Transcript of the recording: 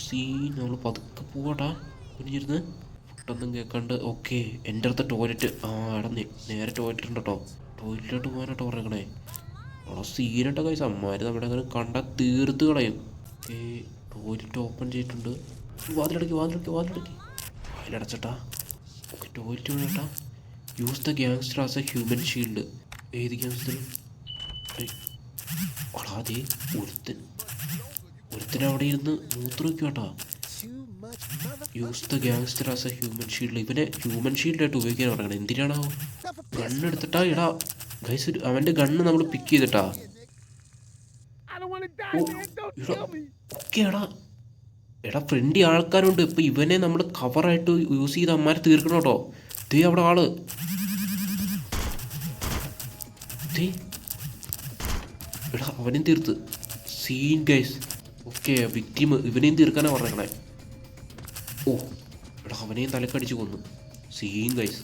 Scene. നമ്മൾ പതുക്കെ പോവാട്ടാ കുനിഞ്ഞിരുന്ന്, ഫുഡൊന്നും കേൾക്കാണ്ട്. ഓക്കെ, എൻ്റെ അടുത്ത ടോയ്ലറ്റ്. ആ എടാ, നേരെ ടോയ്ലറ്റ് ഉണ്ട് കേട്ടോ. ടോയ്ലറ്റിലോട്ട് പോകാനാട്ടോ പറഞ്ഞേക്കണേ. അവിടെ സീനുണ്ടോ കൈസ്, അമ്മമാർ നമ്മുടെ അങ്ങനെ കണ്ടാൽ തീർത്ത് കളയും. ഓക്കെ, ടോയ്ലറ്റ് ഓപ്പൺ ചെയ്തിട്ടുണ്ട്. വാതിലടക്കി വാതിലടക്കി വാതിലടക്കി വാതിലടച്ചട്ടാ. ഓക്കെ, ടോയ്ലറ്റ് വേണേട്ടാ. Use the gangster as a human shield. ഏത് ഗ്യാങ്സ്റ്റർ? അതെ, ഒരുത്തൻ അവിടെ ഇരുന്ന് മൂത്ര വയ്ക്കുവാട്ടാ. Use the gangster as a human shield. ഇവനെ ഹ്യൂമൻ ഷീൽഡായിട്ട് ഉപയോഗിക്കാൻ പറയണം. എന്തിനാണോ ഗണ്ണെടുത്തിട്ടാ? ഇടാ ഗൈസ്, അവൻ്റെ ഗണ്ണ് നമ്മൾ പിക്ക് ചെയ്തിട്ടാ. ഓക്കെ എടാ, എടാ ഫ്രണ്ടി ആൾക്കാരുണ്ട്. ഇപ്പം ഇവനെ നമ്മൾ കവറായിട്ട് യൂസ് ചെയ്ത് അമ്മാരെ തീർക്കണം കേട്ടോ. ദേ അവിടെ ആള്. എടാ അവനെയും തീർത്ത്. Scene guys. ഓക്കെ, വിക്ടിം ഇവനെയും തീർക്കാനാണ് പറഞ്ഞേക്കണേ. ഓ എടാ, അവനെയും തലക്കടിച്ച് കൊന്നു. Scene guys.